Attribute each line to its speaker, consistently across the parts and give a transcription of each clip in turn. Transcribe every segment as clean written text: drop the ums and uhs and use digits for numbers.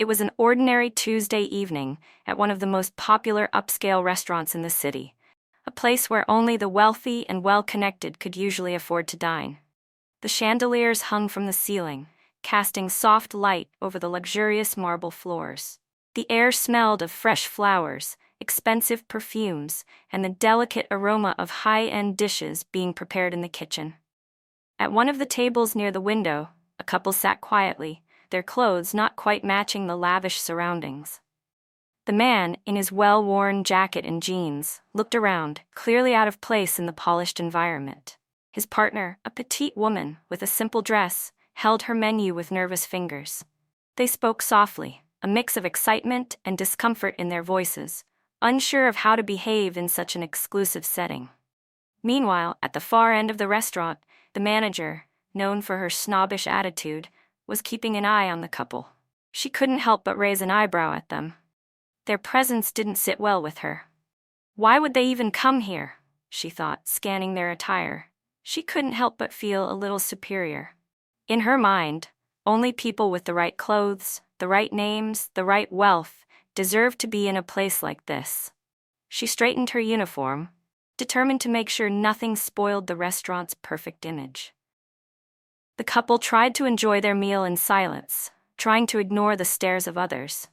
Speaker 1: It was an ordinary Tuesday evening at one of the most popular upscale restaurants in the city, a place where only the wealthy and well-connected could usually afford to dine. The chandeliers hung from the ceiling, casting soft light over the luxurious marble floors. The air smelled of fresh flowers, expensive perfumes, and the delicate aroma of high-end dishes being prepared in the kitchen. At one of the tables near the window, a couple sat quietly, their clothes not quite matching the lavish surroundings. The man, in his well-worn jacket and jeans, looked around, clearly out of place in the polished environment. His partner, a petite woman with a simple dress, held her menu with nervous fingers. They spoke softly, a mix of excitement and discomfort in their voices, unsure of how to behave in such an exclusive setting. Meanwhile, at the far end of the restaurant, the manager, known for her snobbish attitude, was keeping an eye on the couple. She couldn't help but raise an eyebrow at them. Their presence didn't sit well with her. Why would they even come here? She thought, scanning their attire. She couldn't help but feel a little superior. In her mind, only people with the right clothes, the right names, the right wealth, deserved to be in a place like this. She straightened her uniform, determined to make sure nothing spoiled the restaurant's perfect image. The couple tried to enjoy their meal in silence, trying to ignore the stares of others.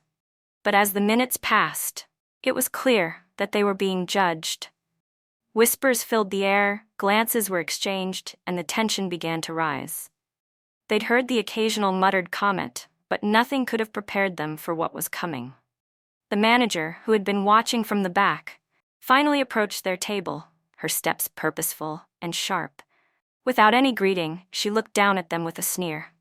Speaker 1: But as the minutes passed, it was clear that they were being judged. Whispers filled the air, glances were exchanged, and the tension began to rise. They'd heard the occasional muttered comment, but nothing could have prepared them for what was coming. The manager, who had been watching from the back, finally approached their table, her steps purposeful and sharp. Without any greeting, she looked down at them with a sneer.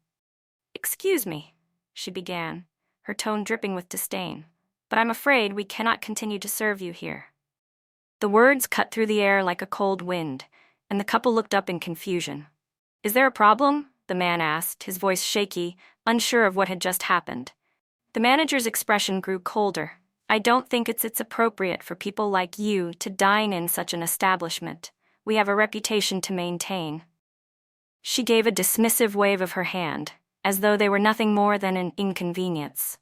Speaker 1: "Excuse me," she began, her tone dripping with disdain, "but I'm afraid we cannot continue to serve you here." The words cut through the air like a cold wind, and the couple looked up in confusion. "Is there a problem?" the man asked, his voice shaky, unsure of what had just happened. The manager's expression grew colder. "I don't think it's appropriate for people like you to dine in such an establishment. We have a reputation to maintain." She gave a dismissive wave of her hand, as though they were nothing more than an inconvenience.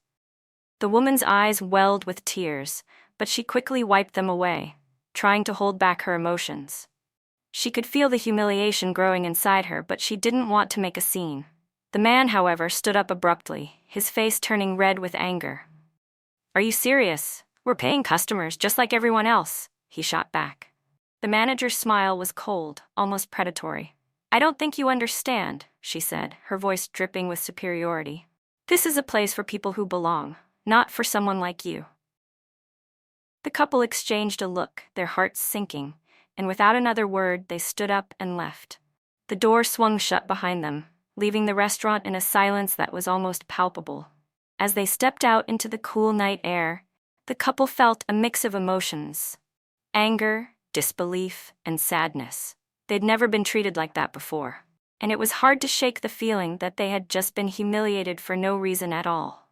Speaker 1: The woman's eyes welled with tears, but she quickly wiped them away, trying to hold back her emotions. She could feel the humiliation growing inside her, but she didn't want to make a scene. The man, however, stood up abruptly, his face turning red with anger. "Are you serious? We're paying customers just like everyone else," he shot back. The manager's smile was cold, almost predatory. "I don't think you understand," she said, her voice dripping with superiority. "This is a place for people who belong, not for someone like you." The couple exchanged a look, their hearts sinking, and without another word they stood up and left. The door swung shut behind them, leaving the restaurant in a silence that was almost palpable. As they stepped out into the cool night air, the couple felt a mix of emotions: anger, disbelief, and sadness. They'd never been treated like that before, and it was hard to shake the feeling that they had just been humiliated for no reason at all.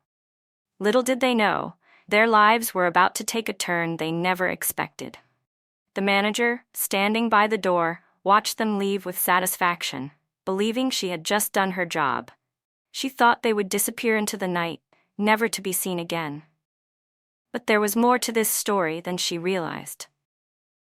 Speaker 1: Little did they know, their lives were about to take a turn they never expected. The manager, standing by the door, watched them leave with satisfaction, believing she had just done her job. She thought they would disappear into the night, never to be seen again. But there was more to this story than she realized.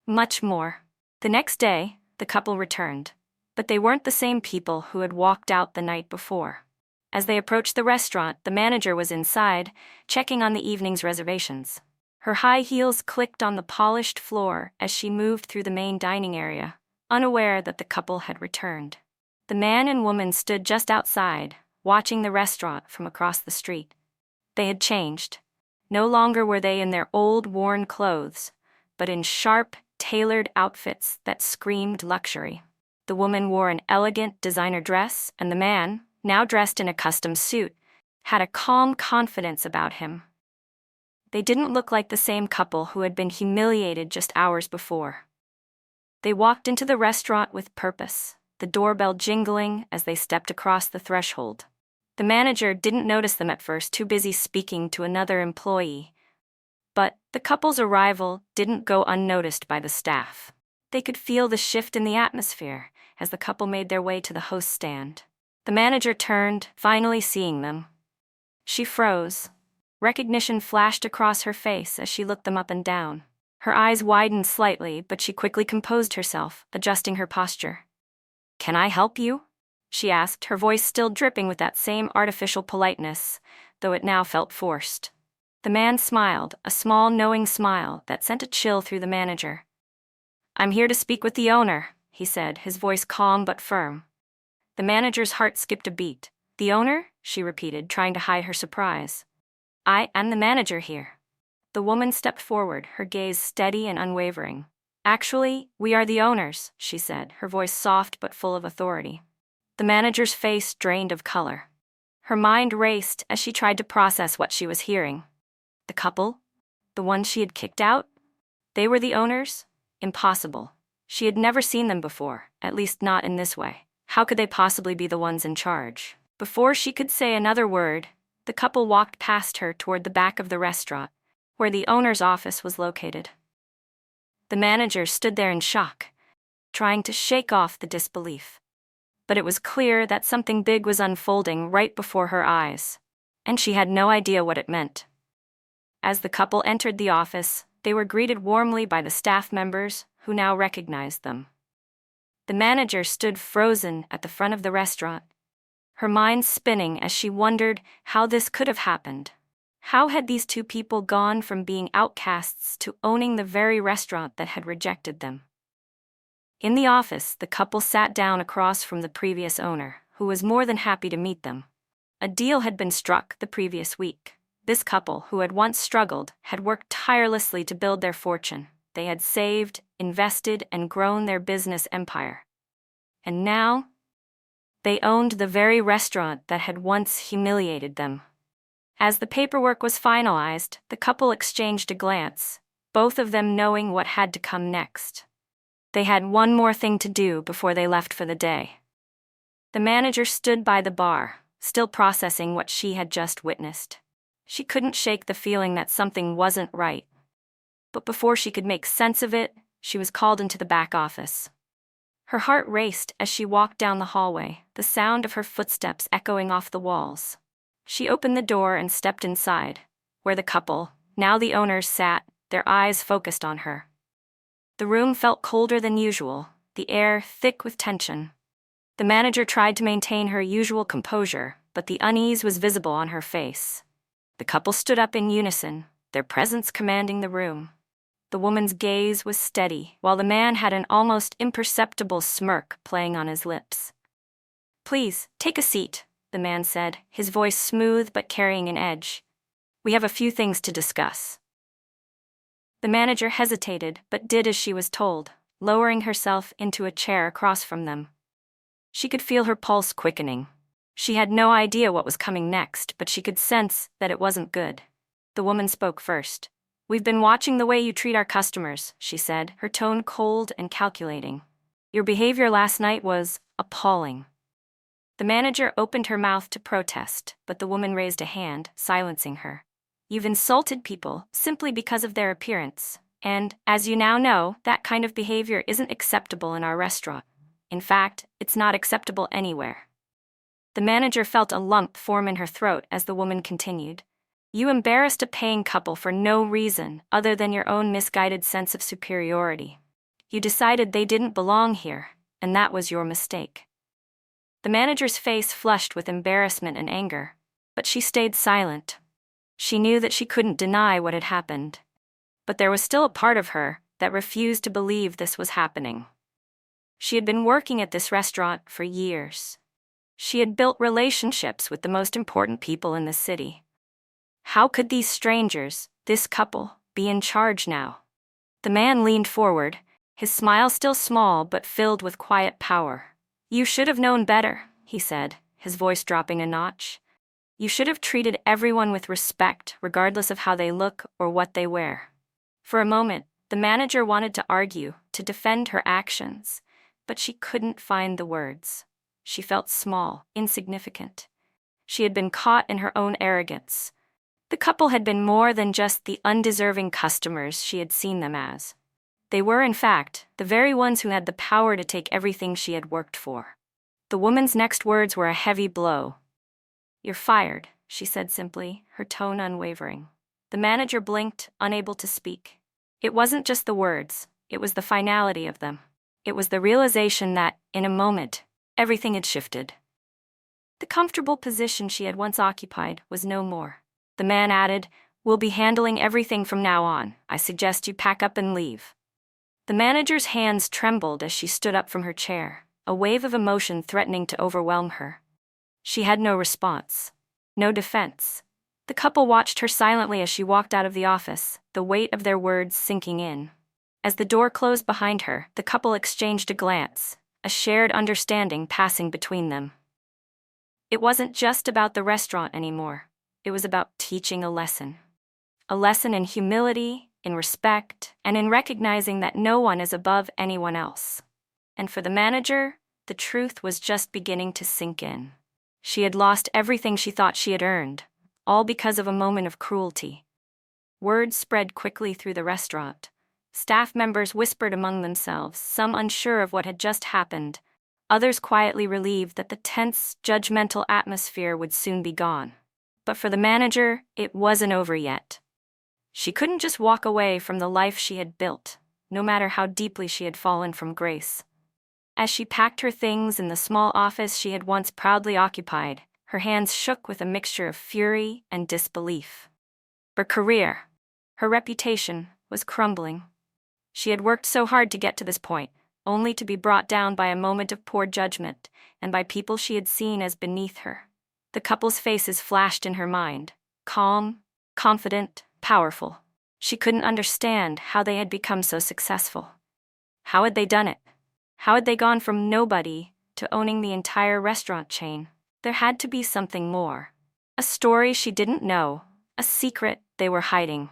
Speaker 1: Much more. The next day, the couple returned, but they weren't the same people who had walked out the night before. As they approached the restaurant, the manager was inside, checking on the evening's reservations. Her high heels clicked on the polished floor as she moved through the main dining area, unaware that the couple had returned. The man and woman stood just outside, watching the restaurant from across the street. They had changed. No longer were they in their old, worn clothes, but in sharp, tailored outfits that screamed luxury. The woman wore an elegant designer dress, and the man, now dressed in a custom suit, had a calm confidence about him. They didn't look like the same couple who had been humiliated just hours before. They walked into the restaurant with purpose, the doorbell jingling as they stepped across the threshold. The manager didn't notice them at first, too busy speaking to another employee. But the couple's arrival didn't go unnoticed by the staff. They could feel the shift in the atmosphere as the couple made their way to the host stand. The manager turned, finally seeing them. She froze. Recognition flashed across her face as she looked them up and down. Her eyes widened slightly, but she quickly composed herself, adjusting her posture. "Can I help you?" she asked, her voice still dripping with that same artificial politeness, though it now felt forced. The man smiled, a small, knowing smile that sent a chill through the manager. "I'm here to speak with the owner," he said, his voice calm but firm. The manager's heart skipped a beat. "The owner?" she repeated, trying to hide her surprise. "I am the manager here." The woman stepped forward, her gaze steady and unwavering. "Actually, we are the owners," she said, her voice soft but full of authority. The manager's face drained of color. Her mind raced as she tried to process what she was hearing. The couple? The ones she had kicked out? They were the owners? Impossible. She had never seen them before, at least not in this way. How could they possibly be the ones in charge? Before she could say another word, the couple walked past her toward the back of the restaurant, where the owner's office was located. The manager stood there in shock, trying to shake off the disbelief. But it was clear that something big was unfolding right before her eyes, and she had no idea what it meant. As the couple entered the office, they were greeted warmly by the staff members, who now recognized them. The manager stood frozen at the front of the restaurant, her mind spinning as she wondered how this could have happened. How had these two people gone from being outcasts to owning the very restaurant that had rejected them? In the office, the couple sat down across from the previous owner, who was more than happy to meet them. A deal had been struck the previous week. This couple, who had once struggled, had worked tirelessly to build their fortune. They had saved, invested, and grown their business empire. And now, they owned the very restaurant that had once humiliated them. As the paperwork was finalized, the couple exchanged a glance, both of them knowing what had to come next. They had one more thing to do before they left for the day. The manager stood by the bar, still processing what she had just witnessed. She couldn't shake the feeling that something wasn't right. But before she could make sense of it, she was called into the back office. Her heart raced as she walked down the hallway, the sound of her footsteps echoing off the walls. She opened the door and stepped inside, where the couple, now the owners, sat, their eyes focused on her. The room felt colder than usual, the air thick with tension. The manager tried to maintain her usual composure, but the unease was visible on her face. The couple stood up in unison, their presence commanding the room. The woman's gaze was steady, while the man had an almost imperceptible smirk playing on his lips. "Please, take a seat," the man said, his voice smooth but carrying an edge. "We have a few things to discuss." The manager hesitated but did as she was told, lowering herself into a chair across from them. She could feel her pulse quickening. She had no idea what was coming next, but she could sense that it wasn't good. The woman spoke first. "We've been watching the way you treat our customers," she said, her tone cold and calculating. "Your behavior last night was appalling." The manager opened her mouth to protest, but the woman raised a hand, silencing her. "You've insulted people simply because of their appearance, and, as you now know, that kind of behavior isn't acceptable in our restaurant. In fact, it's not acceptable anywhere." The manager felt a lump form in her throat as the woman continued. "You embarrassed a paying couple for no reason other than your own misguided sense of superiority. You decided they didn't belong here, and that was your mistake." The manager's face flushed with embarrassment and anger, but she stayed silent. She knew that she couldn't deny what had happened, but there was still a part of her that refused to believe this was happening. She had been working at this restaurant for years. She had built relationships with the most important people in the city. How could these strangers, this couple, be in charge now? The man leaned forward, his smile still small but filled with quiet power. "You should have known better," he said, his voice dropping a notch. "You should have treated everyone with respect, regardless of how they look or what they wear." For a moment, the manager wanted to argue, to defend her actions, but she couldn't find the words. She felt small, insignificant. She had been caught in her own arrogance. The couple had been more than just the undeserving customers she had seen them as. They were, in fact, the very ones who had the power to take everything she had worked for. The woman's next words were a heavy blow. "You're fired," she said simply, her tone unwavering. The manager blinked, unable to speak. It wasn't just the words, it was the finality of them. It was the realization that, in a moment, everything had shifted. The comfortable position she had once occupied was no more. The man added, "We'll be handling everything from now on. I suggest you pack up and leave." The manager's hands trembled as she stood up from her chair, a wave of emotion threatening to overwhelm her. She had no response, no defense. The couple watched her silently as she walked out of the office, the weight of their words sinking in. As the door closed behind her, the couple exchanged a glance, a shared understanding passing between them. It wasn't just about the restaurant anymore. It was about teaching a lesson. A lesson in humility, in respect, and in recognizing that no one is above anyone else. And for the manager, the truth was just beginning to sink in. She had lost everything she thought she had earned, all because of a moment of cruelty. Words spread quickly through the restaurant. Staff members whispered among themselves, some unsure of what had just happened, others quietly relieved that the tense, judgmental atmosphere would soon be gone. But for the manager, it wasn't over yet. She couldn't just walk away from the life she had built, no matter how deeply she had fallen from grace. As she packed her things in the small office she had once proudly occupied, her hands shook with a mixture of fury and disbelief. Her career, her reputation, was crumbling. She had worked so hard to get to this point, only to be brought down by a moment of poor judgment, and by people she had seen as beneath her. The couple's faces flashed in her mind, calm, confident, powerful. She couldn't understand how they had become so successful. How had they done it? How had they gone from nobody to owning the entire restaurant chain? There had to be something more. A story she didn't know, a secret they were hiding.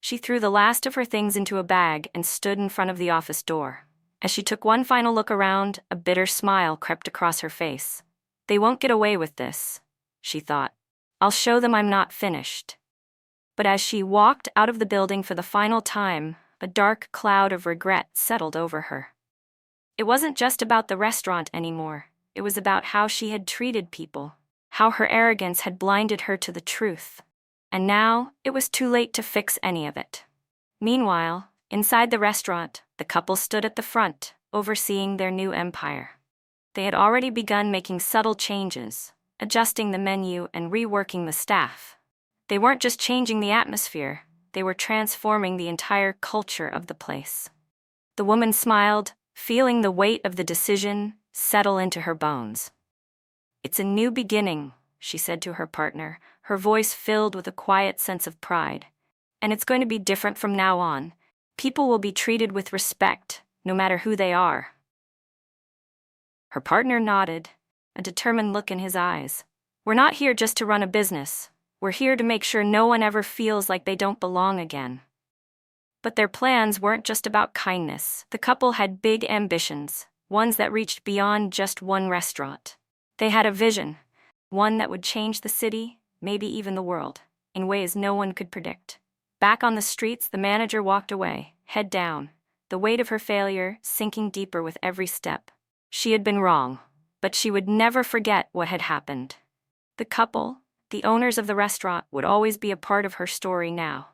Speaker 1: She threw the last of her things into a bag and stood in front of the office door. As she took one final look around, a bitter smile crept across her face. They won't get away with this, she thought. I'll show them I'm not finished. But as she walked out of the building for the final time, a dark cloud of regret settled over her. It wasn't just about the restaurant anymore. It was about how she had treated people, how her arrogance had blinded her to the truth. And now, it was too late to fix any of it. Meanwhile, inside the restaurant, the couple stood at the front, overseeing their new empire. They had already begun making subtle changes, adjusting the menu and reworking the staff. They weren't just changing the atmosphere, they were transforming the entire culture of the place. The woman smiled, feeling the weight of the decision settle into her bones. "It's a new beginning," she said to her partner, her voice filled with a quiet sense of pride. "And it's going to be different from now on. People will be treated with respect, no matter who they are." Her partner nodded, a determined look in his eyes. "We're not here just to run a business. We're here to make sure no one ever feels like they don't belong again." But their plans weren't just about kindness. The couple had big ambitions, ones that reached beyond just one restaurant. They had a vision, one that would change the city, maybe even the world, in ways no one could predict. Back on the streets, the manager walked away, head down, the weight of her failure sinking deeper with every step. She had been wrong, but she would never forget what had happened. The couple, the owners of the restaurant, would always be a part of her story now.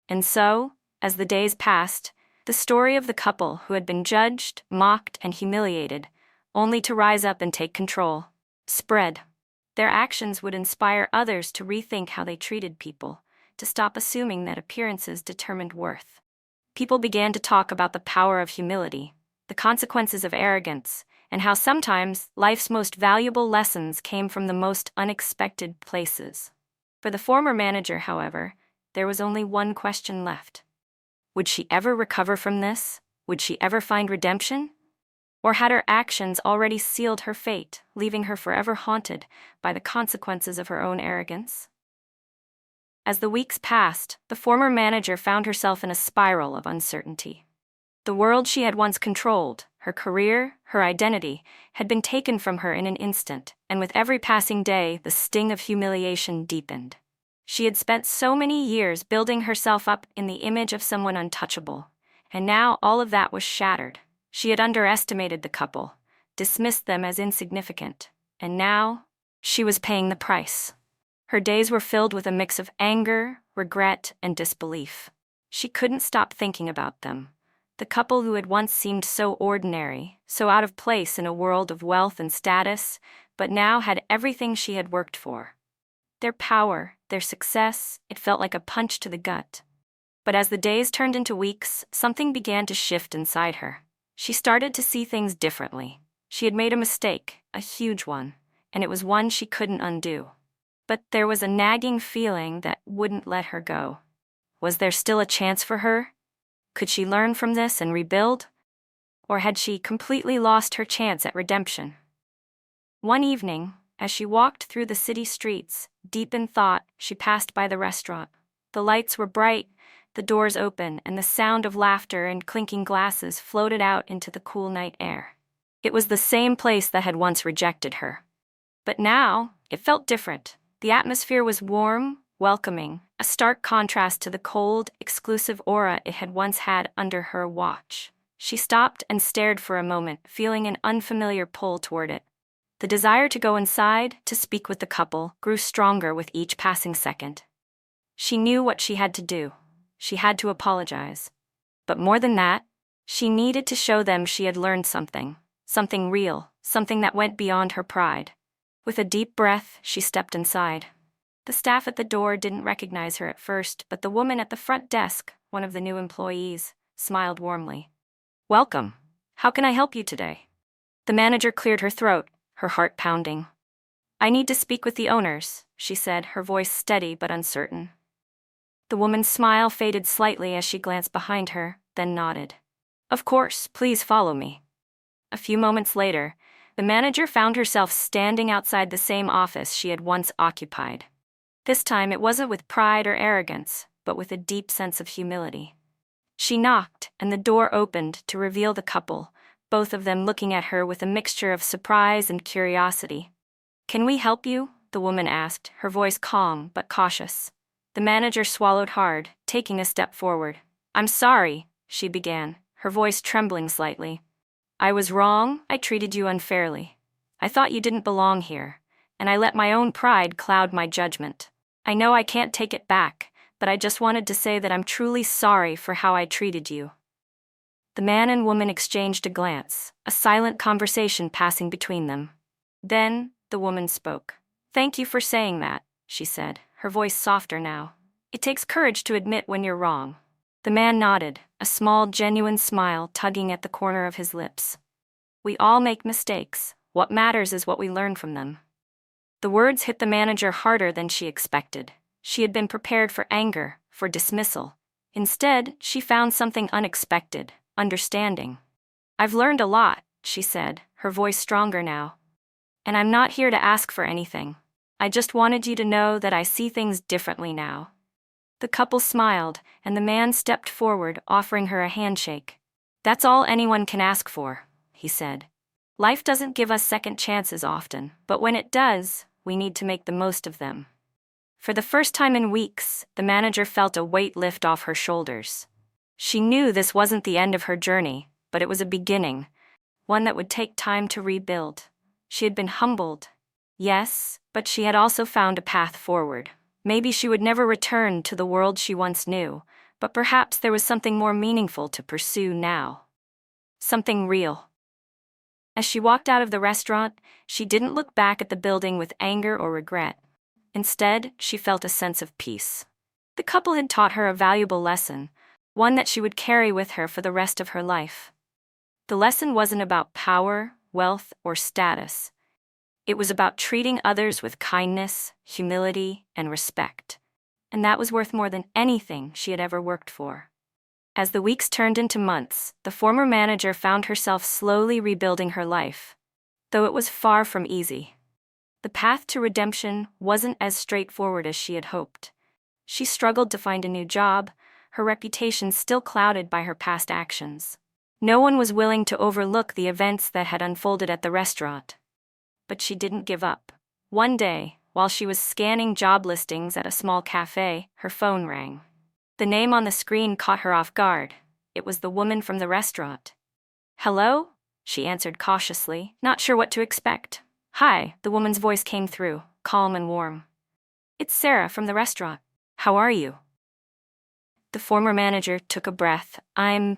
Speaker 1: And so, as the days passed, the story of the couple who had been judged, mocked, and humiliated, only to rise up and take control, spread. Their actions would inspire others to rethink how they treated people, to stop assuming that appearances determined worth. People began to talk about the power of humility, the consequences of arrogance, and how sometimes life's most valuable lessons came from the most unexpected places. For the former manager, however, there was only one question left. Would she ever recover from this? Would she ever find redemption? Or had her actions already sealed her fate, leaving her forever haunted by the consequences of her own arrogance? As the weeks passed, the former manager found herself in a spiral of uncertainty. The world she had once controlled, her career, her identity, had been taken from her in an instant, and with every passing day, the sting of humiliation deepened. She had spent so many years building herself up in the image of someone untouchable, and now all of that was shattered. She had underestimated the couple, dismissed them as insignificant, and now she was paying the price. Her days were filled with a mix of anger, regret, and disbelief. She couldn't stop thinking about them. The couple who had once seemed so ordinary, so out of place in a world of wealth and status, but now had everything she had worked for. Their power, their success, it felt like a punch to the gut. But as the days turned into weeks, something began to shift inside her. She started to see things differently. She had made a mistake, a huge one, and it was one she couldn't undo. But there was a nagging feeling that wouldn't let her go. Was there still a chance for her? Could she learn from this and rebuild? Or had she completely lost her chance at redemption? One evening, as she walked through the city streets, deep in thought, she passed by the restaurant. The lights were bright, the doors open, and the sound of laughter and clinking glasses floated out into the cool night air. It was the same place that had once rejected her. But now, it felt different. The atmosphere was warm, welcoming, a stark contrast to the cold, exclusive aura it had once had under her watch. She stopped and stared for a moment, feeling an unfamiliar pull toward it. The desire to go inside, to speak with the couple, grew stronger with each passing second. She knew what she had to do. She had to apologize. But more than that, she needed to show them she had learned something real, something that went beyond her pride. With a deep breath, she stepped inside. The staff at the door didn't recognize her at first, but the woman at the front desk, one of the new employees, smiled warmly. "Welcome. How can I help you today?" The manager cleared her throat, her heart pounding. "I need to speak with the owners," she said, her voice steady but uncertain. The woman's smile faded slightly as she glanced behind her, then nodded. "Of course, please follow me." A few moments later, the manager found herself standing outside the same office she had once occupied. This time it wasn't with pride or arrogance, but with a deep sense of humility. She knocked, and the door opened to reveal the couple, both of them looking at her with a mixture of surprise and curiosity. "Can we help you?" the woman asked, her voice calm but cautious. The manager swallowed hard, taking a step forward. "I'm sorry," she began, her voice trembling slightly. "I was wrong. I treated you unfairly. I thought you didn't belong here, and I let my own pride cloud my judgment. I know I can't take it back, but I just wanted to say that I'm truly sorry for how I treated you." The man and woman exchanged a glance, a silent conversation passing between them. Then, the woman spoke. "Thank you for saying that," she said, her voice softer now. "It takes courage to admit when you're wrong." The man nodded, a small, genuine smile tugging at the corner of his lips. "We all make mistakes. What matters is what we learn from them." The words hit the manager harder than she expected. She had been prepared for anger, for dismissal. Instead, she found something unexpected, understanding. "I've learned a lot," she said, her voice stronger now. "And I'm not here to ask for anything. I just wanted you to know that I see things differently now." The couple smiled, and the man stepped forward, offering her a handshake. "That's all anyone can ask for," he said. "Life doesn't give us second chances often, but when it does, we need to make the most of them." For the first time in weeks, the manager felt a weight lift off her shoulders. She knew this wasn't the end of her journey, but it was a beginning, one that would take time to rebuild. She had been humbled, yes, but she had also found a path forward. Maybe she would never return to the world she once knew, but perhaps there was something more meaningful to pursue now. Something real. As she walked out of the restaurant, she didn't look back at the building with anger or regret. Instead, she felt a sense of peace. The couple had taught her a valuable lesson, one that she would carry with her for the rest of her life. The lesson wasn't about power, wealth, or status. It was about treating others with kindness, humility, and respect. And that was worth more than anything she had ever worked for. As the weeks turned into months, the former manager found herself slowly rebuilding her life, though it was far from easy. The path to redemption wasn't as straightforward as she had hoped. She struggled to find a new job, her reputation still clouded by her past actions. No one was willing to overlook the events that had unfolded at the restaurant. But she didn't give up. One day, while she was scanning job listings at a small cafe, her phone rang. The name on the screen caught her off guard. It was the woman from the restaurant. "Hello?" she answered cautiously, not sure what to expect. "Hi," the woman's voice came through, calm and warm. It's Sarah from the restaurant. How are you? The former manager took a breath. I'm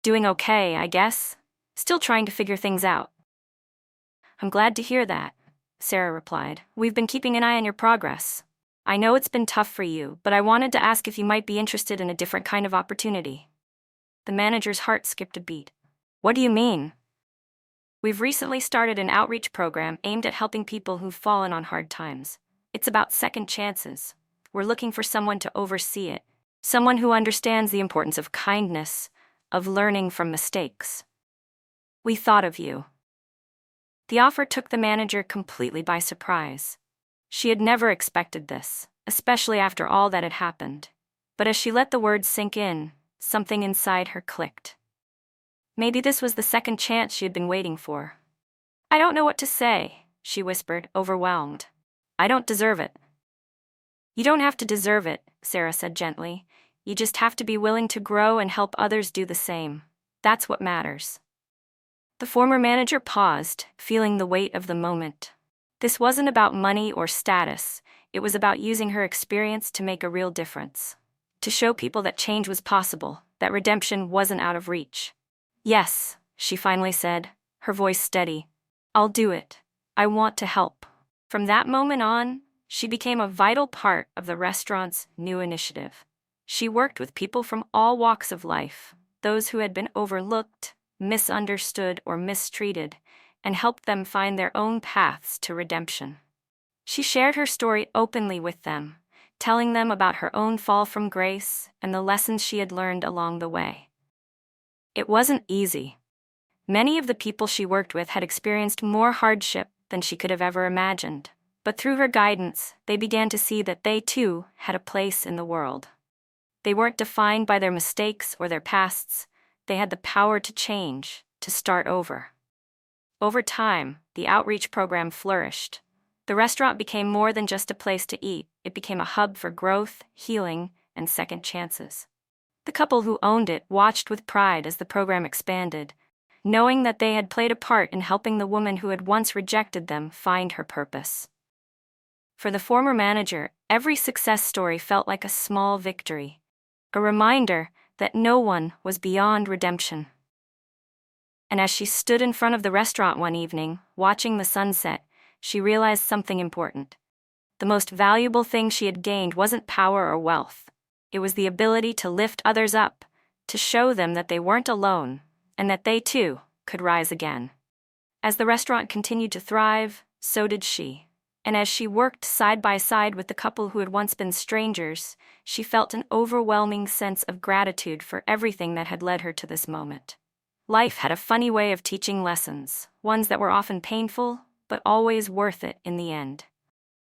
Speaker 1: doing okay, I guess. Still trying to figure things out. I'm glad to hear that, Sarah replied. We've been keeping an eye on your progress. I know it's been tough for you, but I wanted to ask if you might be interested in a different kind of opportunity. The manager's heart skipped a beat. What do you mean? We've recently started an outreach program aimed at helping people who've fallen on hard times. It's about second chances. We're looking for someone to oversee it, someone who understands the importance of kindness, of learning from mistakes. We thought of you. The offer took the manager completely by surprise. She had never expected this, especially after all that had happened. But as she let the words sink in, something inside her clicked. Maybe this was the second chance she had been waiting for. I don't know what to say, she whispered, overwhelmed. I don't deserve it. You don't have to deserve it, Sarah said gently. You just have to be willing to grow and help others do the same. That's what matters. The former manager paused, feeling the weight of the moment. This wasn't about money or status. It was about using her experience to make a real difference. To show people that change was possible, that redemption wasn't out of reach. Yes, she finally said, her voice steady. I'll do it. I want to help. From that moment on, she became a vital part of the restaurant's new initiative. She worked with people from all walks of life, those who had been overlooked, misunderstood, or mistreated, and helped them find their own paths to redemption. She shared her story openly with them, telling them about her own fall from grace and the lessons she had learned along the way. It wasn't easy. Many of the people she worked with had experienced more hardship than she could have ever imagined, but through her guidance, they began to see that they too had a place in the world. They weren't defined by their mistakes or their pasts. They had the power to change, to start over. Over time, the outreach program flourished. The restaurant became more than just a place to eat. It became a hub for growth, healing, and second chances. The couple who owned it watched with pride as the program expanded, knowing that they had played a part in helping the woman who had once rejected them find her purpose. For the former manager, every success story felt like a small victory, a reminder that no one was beyond redemption. And as she stood in front of the restaurant one evening, watching the sunset, she realized something important. The most valuable thing she had gained wasn't power or wealth. It was the ability to lift others up, to show them that they weren't alone, and that they too could rise again. As the restaurant continued to thrive, so did she. And as she worked side by side with the couple who had once been strangers, she felt an overwhelming sense of gratitude for everything that had led her to this moment. Life had a funny way of teaching lessons, ones that were often painful, but always worth it in the end.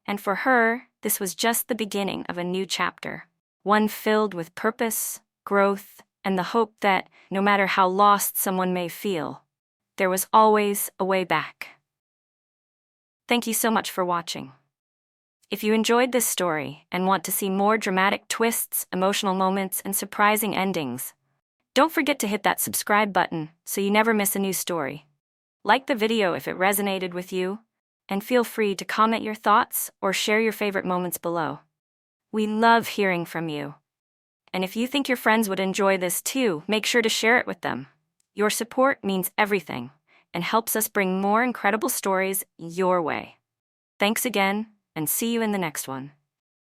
Speaker 1: And for her, this was just the beginning of a new chapter, one filled with purpose, growth, and the hope that, no matter how lost someone may feel, there was always a way back. Thank you so much for watching. If you enjoyed this story and want to see more dramatic twists, emotional moments, and surprising endings, don't forget to hit that subscribe button so you never miss a new story. Like the video if it resonated with you, and feel free to comment your thoughts or share your favorite moments below. We love hearing from you. And if you think your friends would enjoy this too, make sure to share it with them. Your support means everything and helps us bring more incredible stories your way. Thanks again, and see you in the next one.